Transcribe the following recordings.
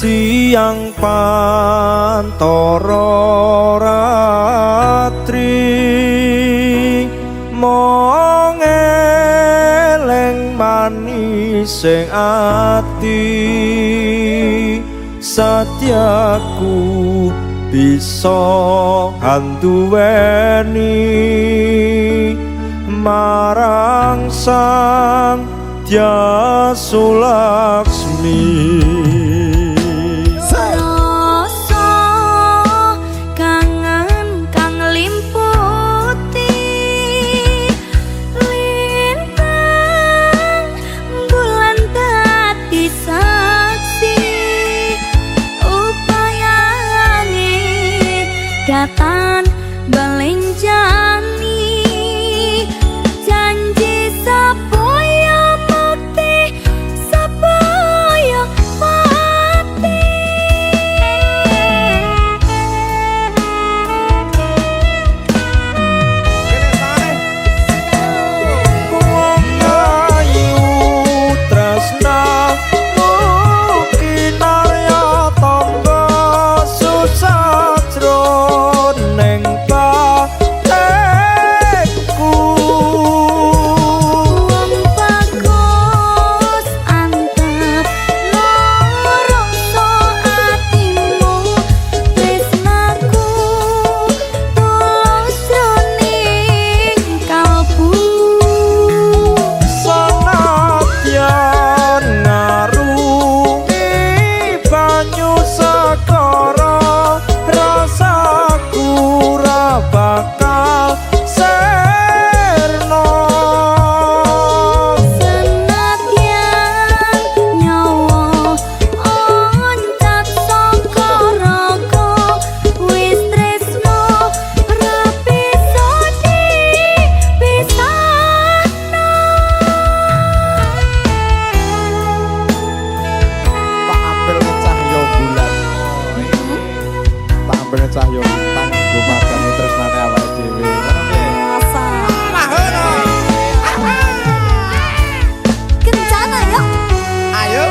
siang pantoro ratri mong eleng manis sing ati satyaku bisa handuweni marang sang Dyasa Laksmi. Datan belenjani janji sapoyo mukti sapoyo mati Wong ayu tresna kinarya tangga susah neng pateku wong bagus antep loroso atimu tresnaku tulus jroning kalbu sanadyan ngarungi banyu segara rasaku bakal serno senadyan nyawa oncat saka raga wis tresno rapi sodi pisahno tak ambil cahya bulan tak ambil cahya bintang gumadani tresnane awake dhewe kencana yuk ayo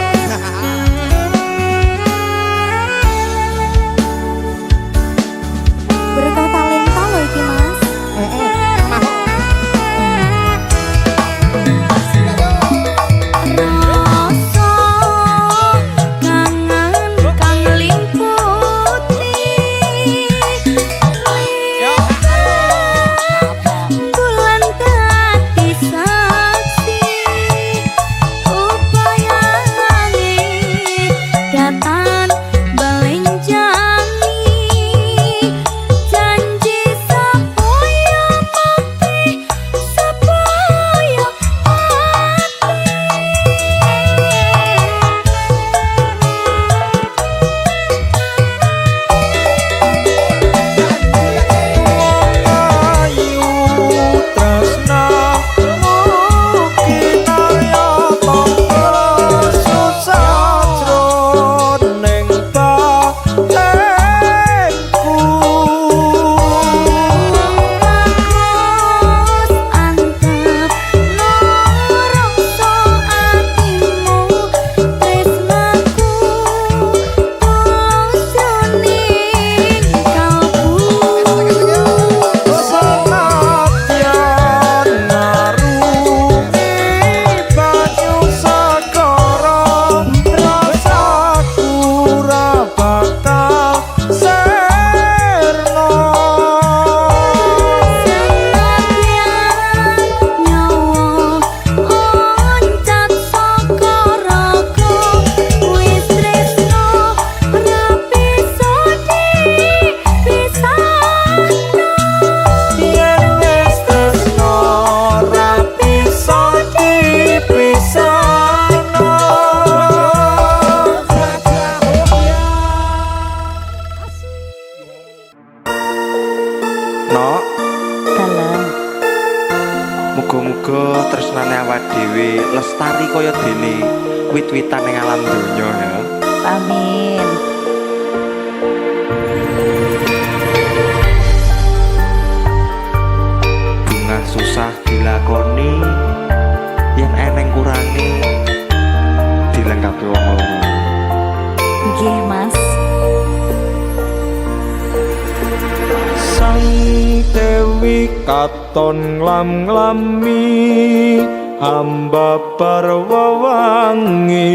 berkah talenta loh iki mas rasa kangen kang limputi bulan dadi saksi upayane datan belenjani janji sapoyo mukti sapoyo ayu tresna kinarya tangga susah jroning pateku bagus antep loroso atimu tresnaku tulus jroning kalbu sanadyan ngarungi banyu segara rasaku ra bakal serno senadyan nyawa oncat saka raga wis tresno rapi sodi pisahno yen wis tresno rapi sodi pisahno Nok Dalam muga-muga tresnane awak dhewe lestari kaya dene wit-witan ning alam donya ya. amin. Bunga susah dilakoni yen eneng kurange dilengkapi wong loro. Nggih, Mas. Sang Dewi katon nglam-nglami hamba parwawangi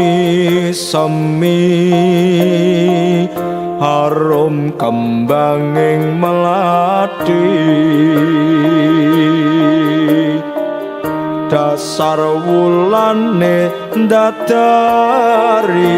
semi harum kembanging melati dasar wulane ndadari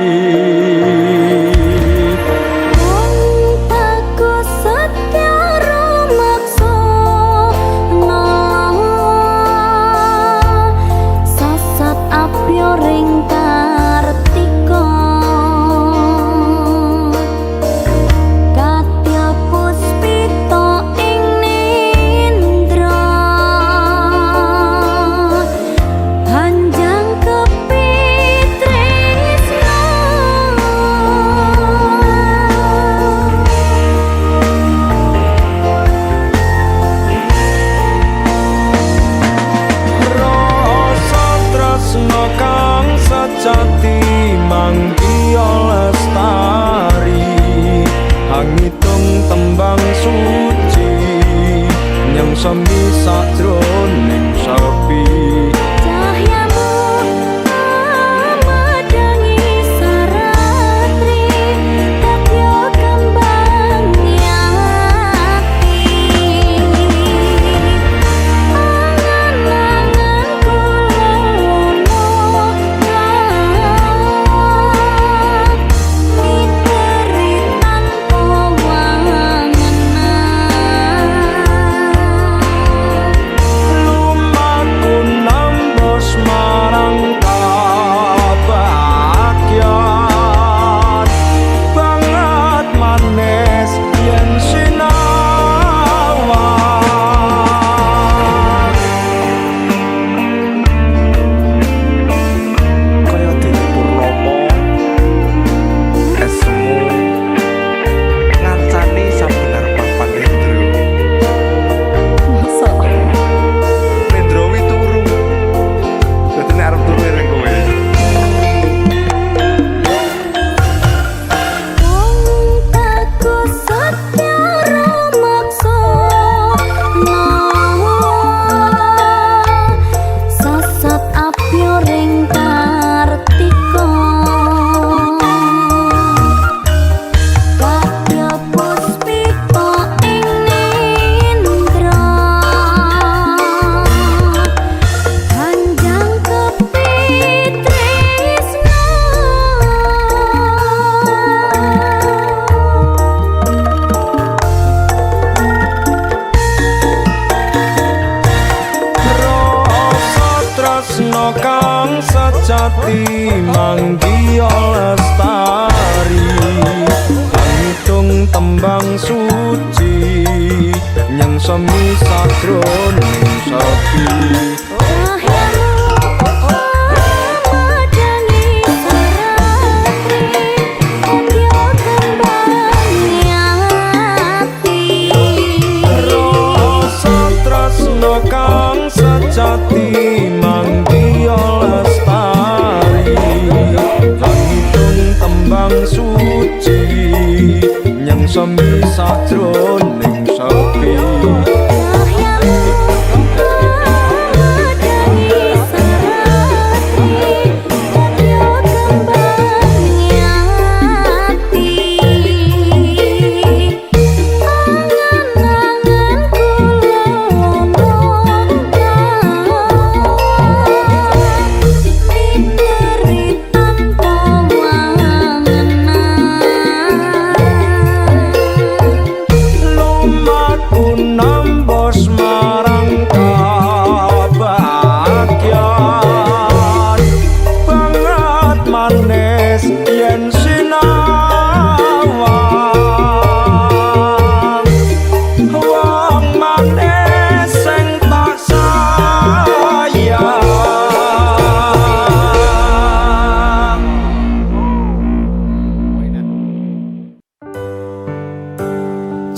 jati manggiya lestari hangitung tembang suci nyang semi sajroning sepi Cahyamu medangi saratri kadya kembang nyati angan-angan kang sejati manggiya lestari hangitung tembang suci nyang semi sajroning sepi kang sejati manggiya lestari hangitung tembang suci nyang semi sajroning sepi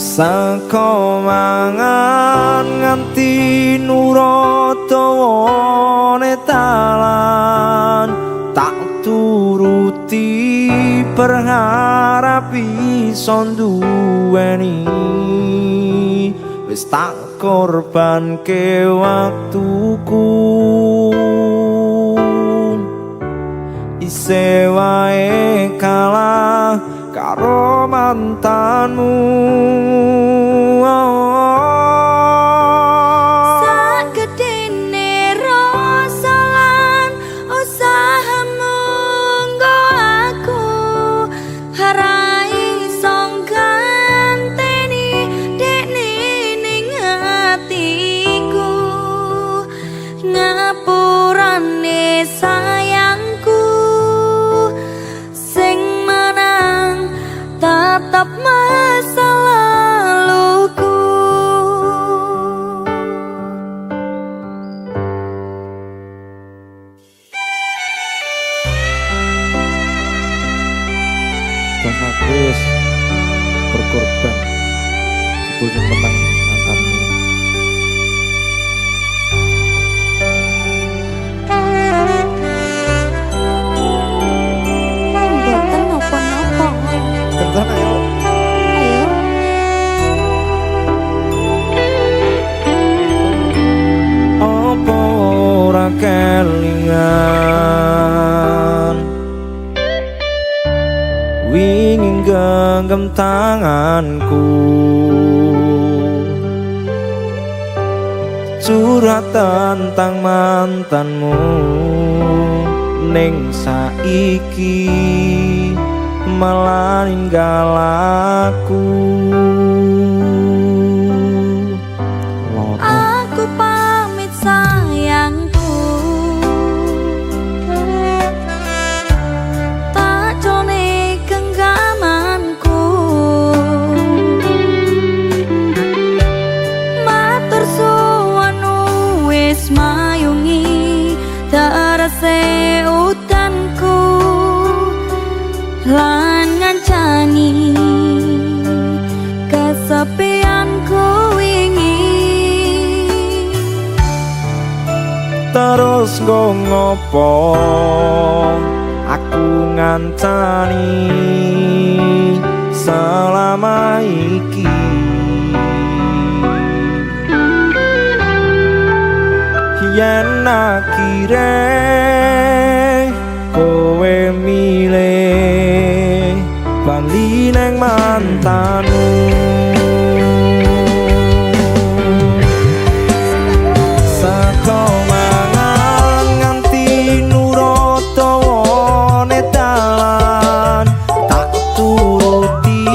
saka mangan nganti nurotawane talan tak turuti berharap iso nduweni wis tak korbanke waktuku isih wae kalah karo mantanmu. Sagedene rasa lan usahamu nggo aku ora iso ganteni dekne ning atiku ngapurane sayangku sing menang tetap masa laluku. Bang Agus berkorban sebelum menang mantanmu. Mboten napa-napa. Kencana ya. Ayo. Apa ora kelingan wingi genggam tanganku curhat tentang mantanmu ning saiki malah ninggal aku. Aku pamit sayangku, tak jone genggamanku, matur suwun wis mayungi terase udanku lan ngancani kesepianku wingi. Terus nggo ngopo aku ngancani selama iki yen akhire kowe milih bali nang mantanmu. Saka mangan nganti nurut dawane dalan tak turuti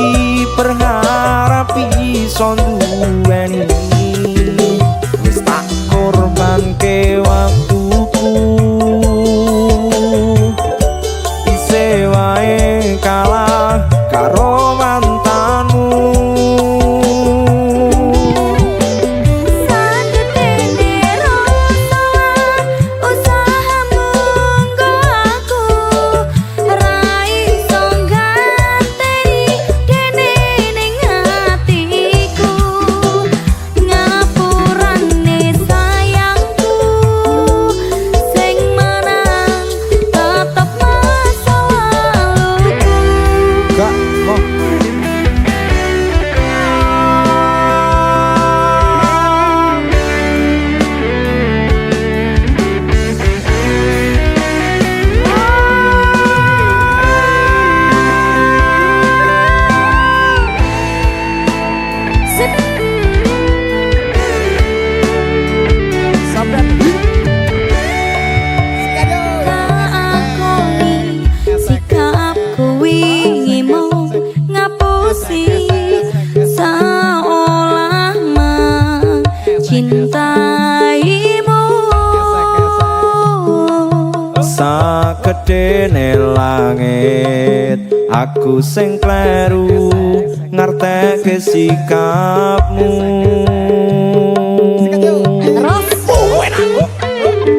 berharap iso nduweni wis tak korbanke waktuku isih wae kalah karo mantanmu. Sagedene rasa usahamu nggo aku ora iso ganteni dene ning atiku ngapurane sayangku sing menang tetep masa laluku. Gak kok Lakoni sikapku wingi mau ngapusi seolah mencintaimu. Sakedene langit aku sing kleru ngerteke sikapmu.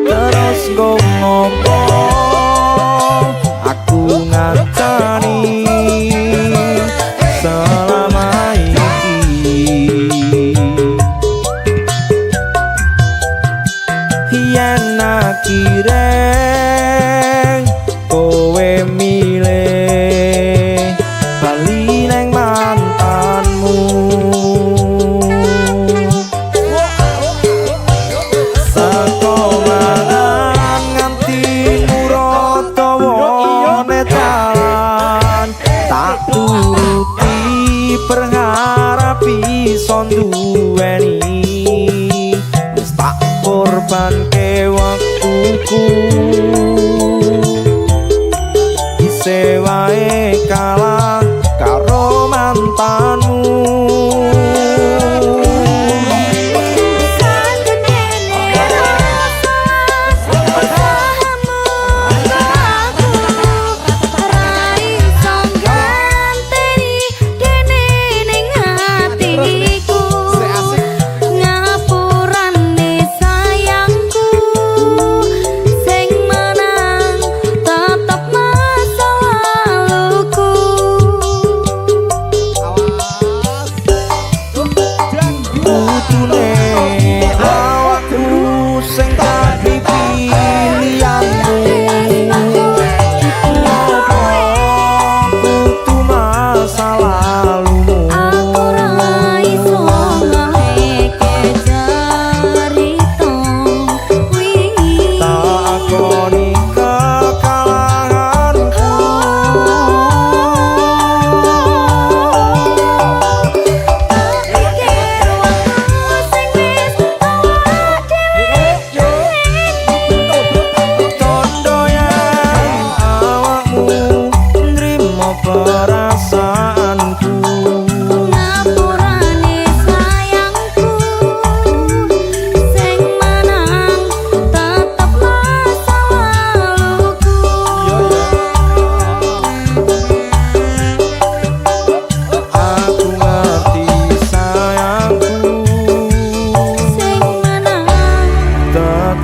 Terus nggo ngopo aku ngancani selama iki yen akhire kowe milih berharap bisa nduweni wis tak korbanke waktuku isih wae kalah karo mantanmu.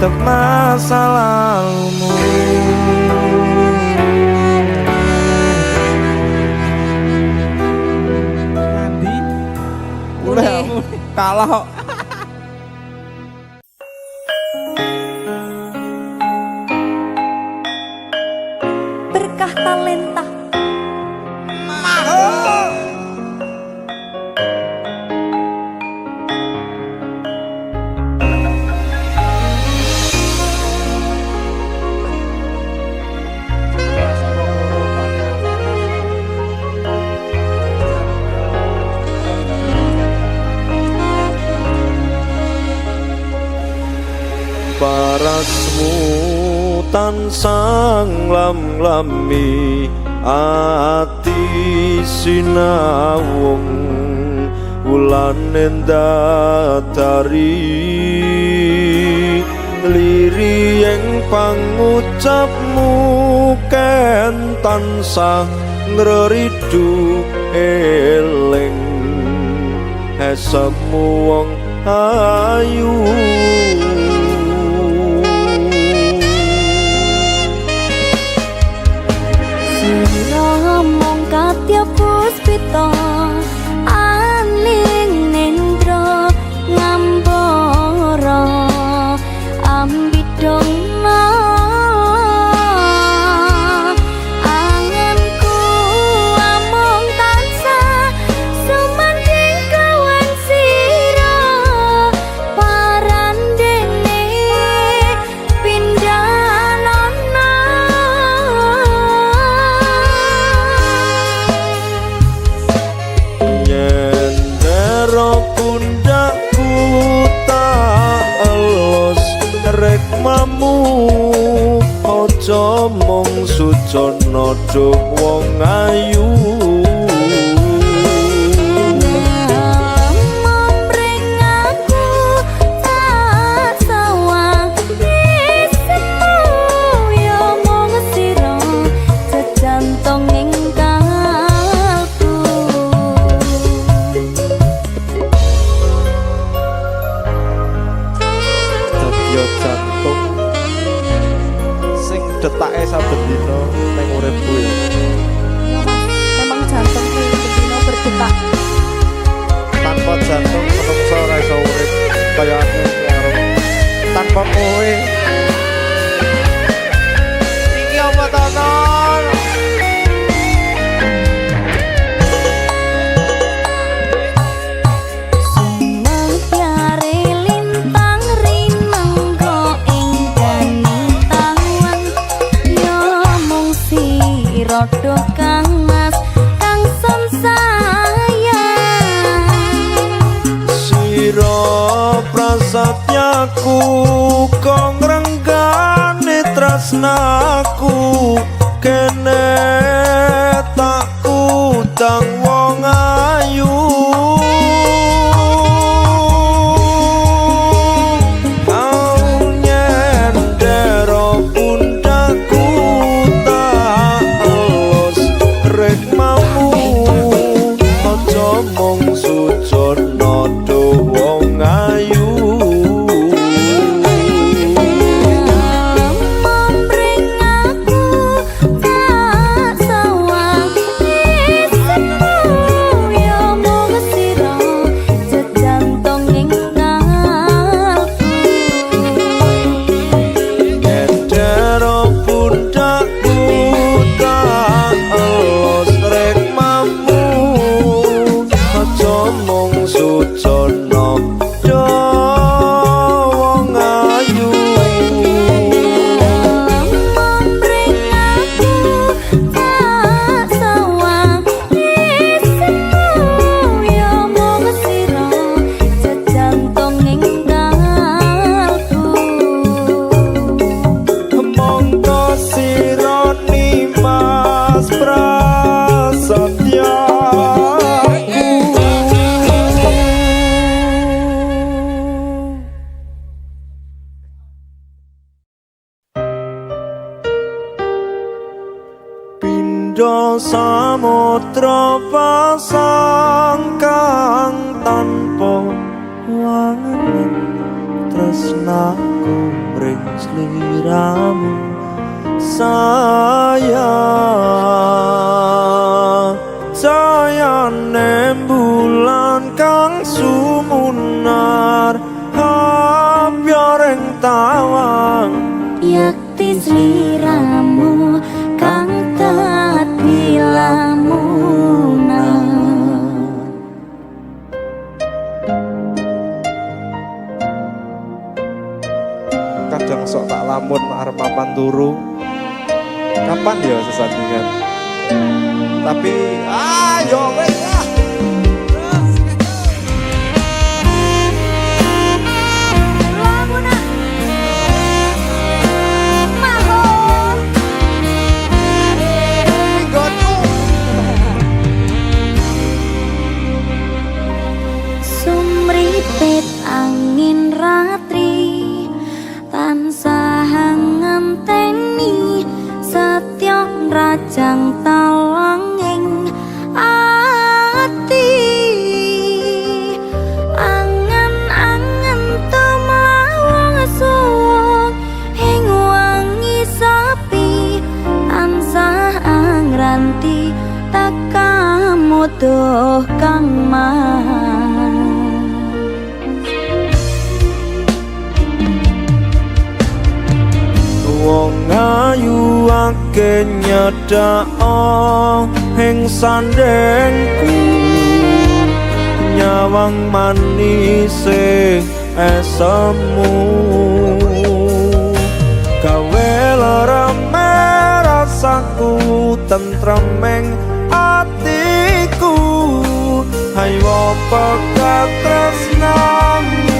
Tetep masa lalumu. Andi udah kalah kok. Berkah talenta. Parasmu tansah nglam-nglami ati sinawung wulan endadari liri yang pangucapmu ken tansah ngreridu eling esemu wong ayu. Ngomong katya puspita aning nendra ngambara ambidona anganku among tansah sumanding kawan sira parandene pindhanana. Rekmamu aja mung sucana duh wong ayu. Momreng aku tak sawang isemu ya mung sira jejantong ing kalbu. Yo jantung sing detake saben dina ning uripku ya. Memang jantung dino berdetak. Tanpa jantung menungso ora iso urip kaya aku karo tanpa kowe. Iki apa to, Non? Tiare lintang rinenggo ing ganitalan yo mung sira kang mas kang son sayang. aku kong renggane tresnaku kene tak kutang wong ayu kau nyendero pundakku tak elus rekmamu aja mung sujono do wong ayu samudra pasang kang tanpa wangen tresnaku ring sliramu sayang sayane bulan kang sumunar habyoreng tawang yakti sliramu kang tadi lamunan kadang sok tak lamun arep papan turu kapan ya sesandingan tapi ayo wes ah sumripet angin ratri tansah ngenteni setya rajang talanging ati angen-angen tumawang suwung ing wangi sapi tansah angranti tekamu tuh kang mah wong ayu ake nyedhak ing sandengku nyawang manise esemu gawe lara rasaku tentremeng atiku haywa pekat tresnamu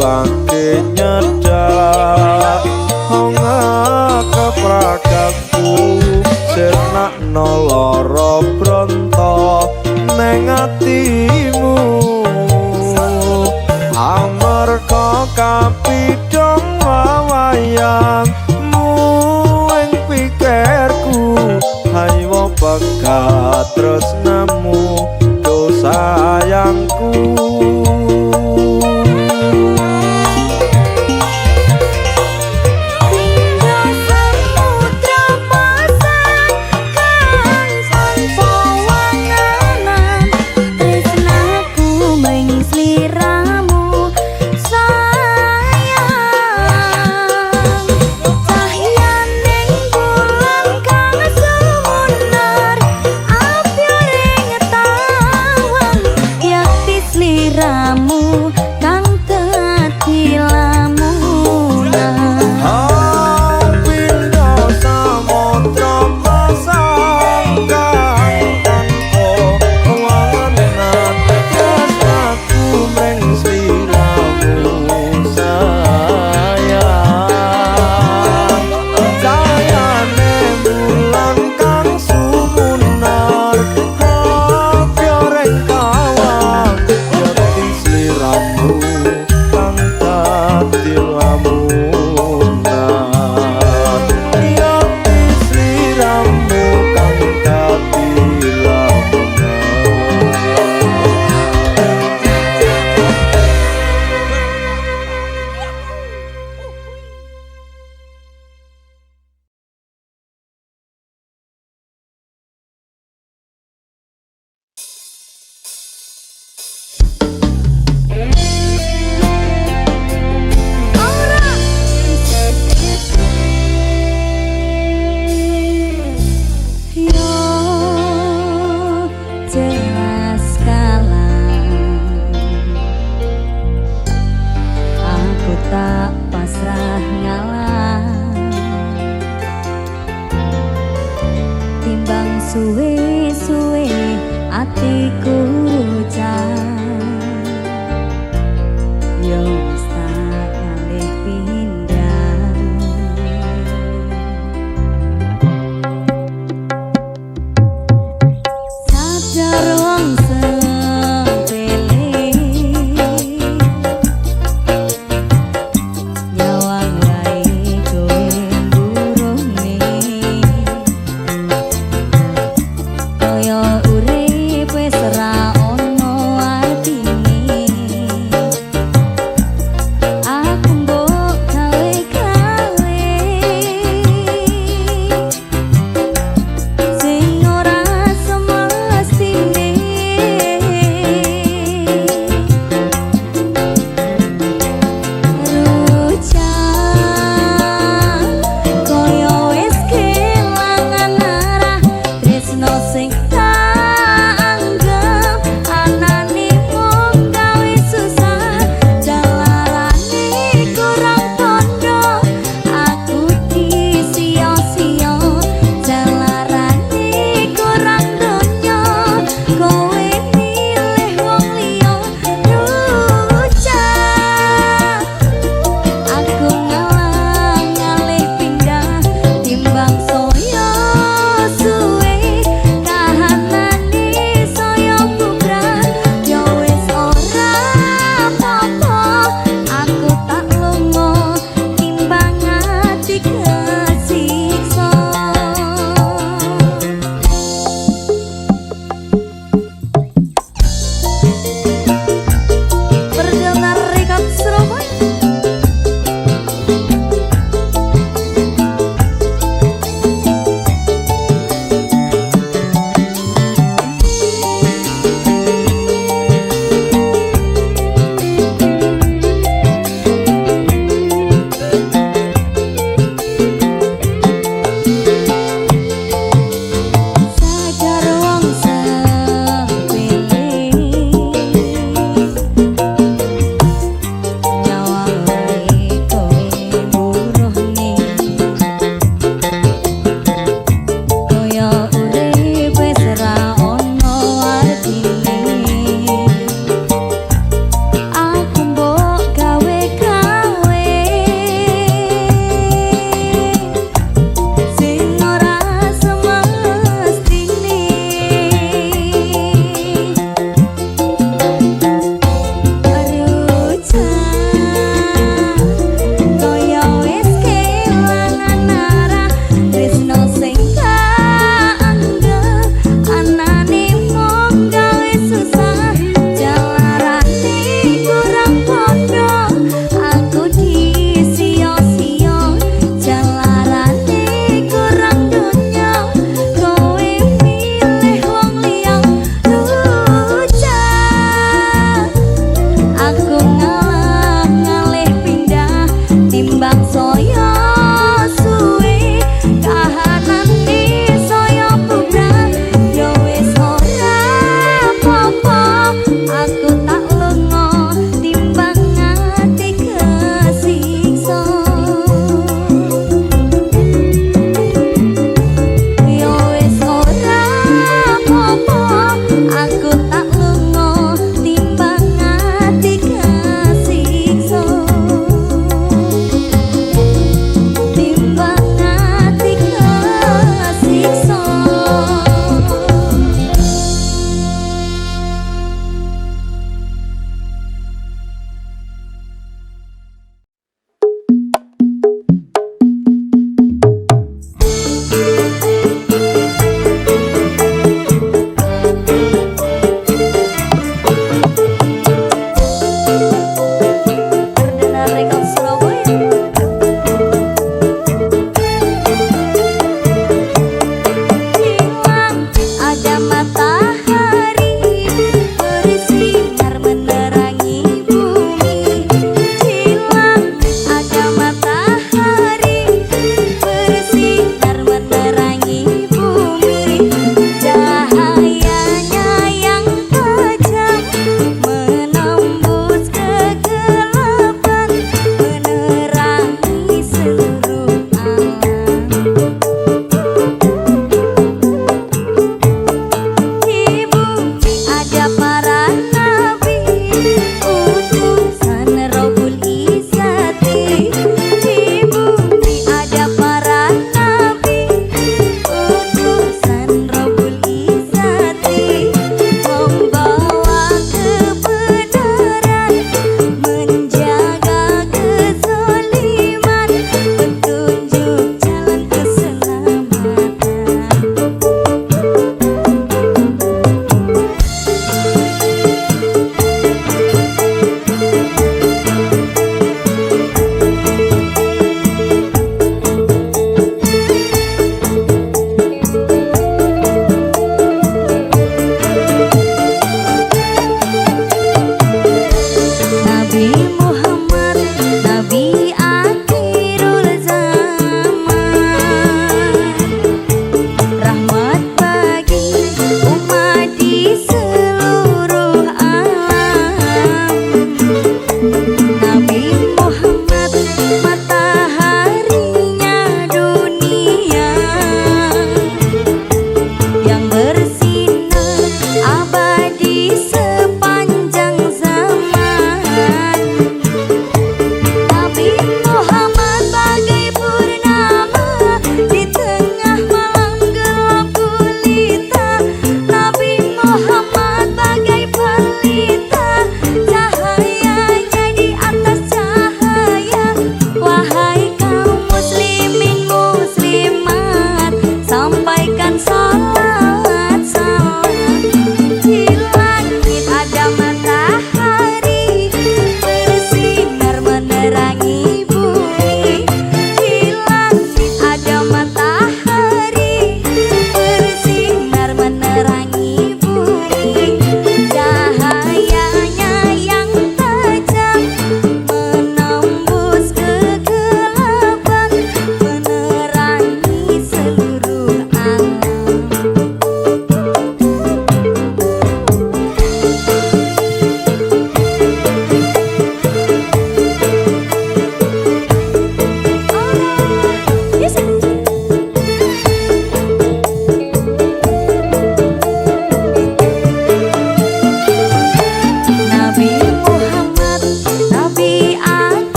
ake nyedhak hong kepragakku ngrasakno lara bronto neng atimu amarga kapidhong wayangmu ing pikirku haywa pegat tresnamu do sayangku. Ramu kang dadi lamunan Pindha samudra pasang kang tanpa wangenan tresnaku mring sliramu sayang sayane bulan kang sumunar hapyo reng kawang yati sliramu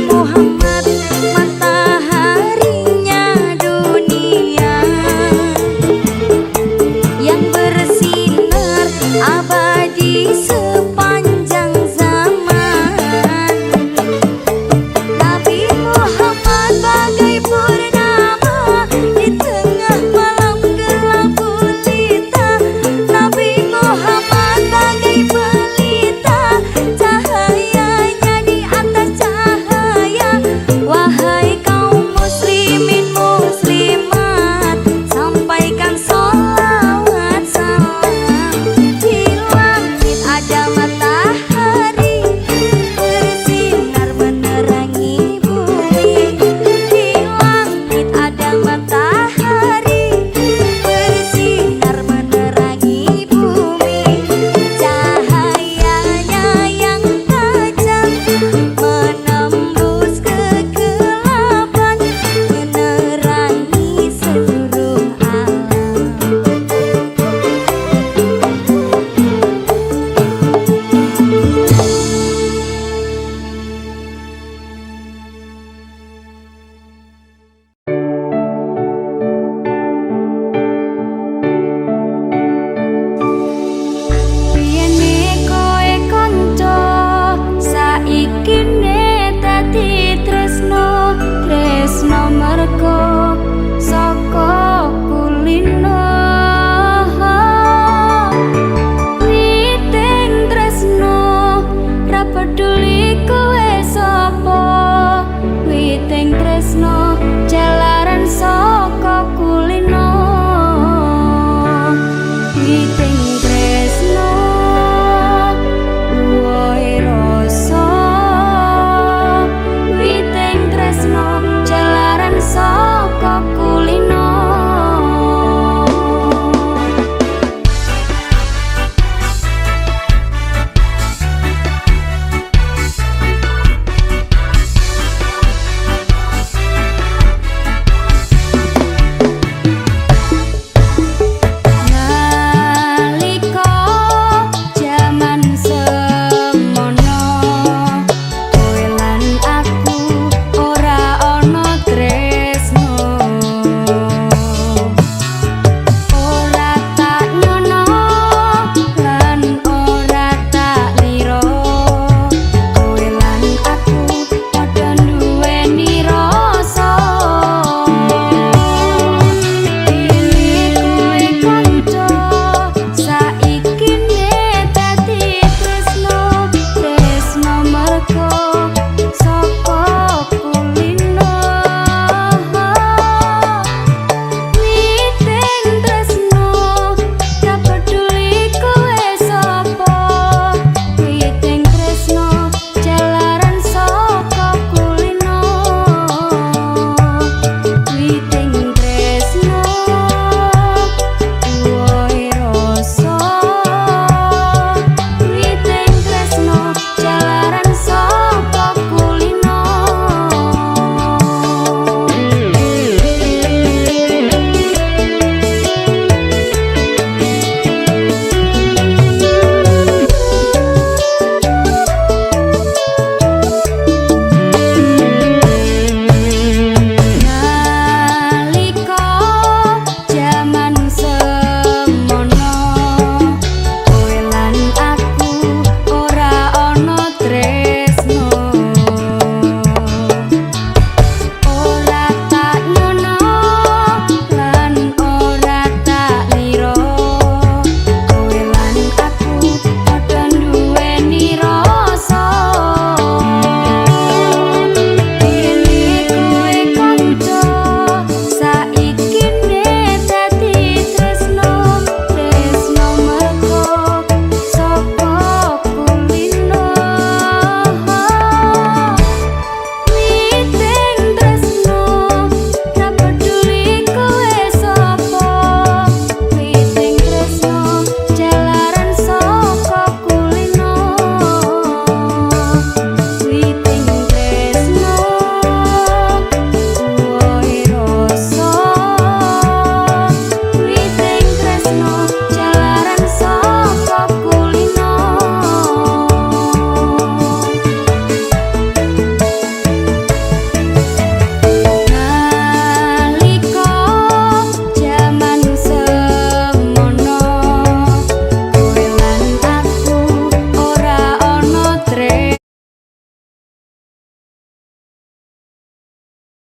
ku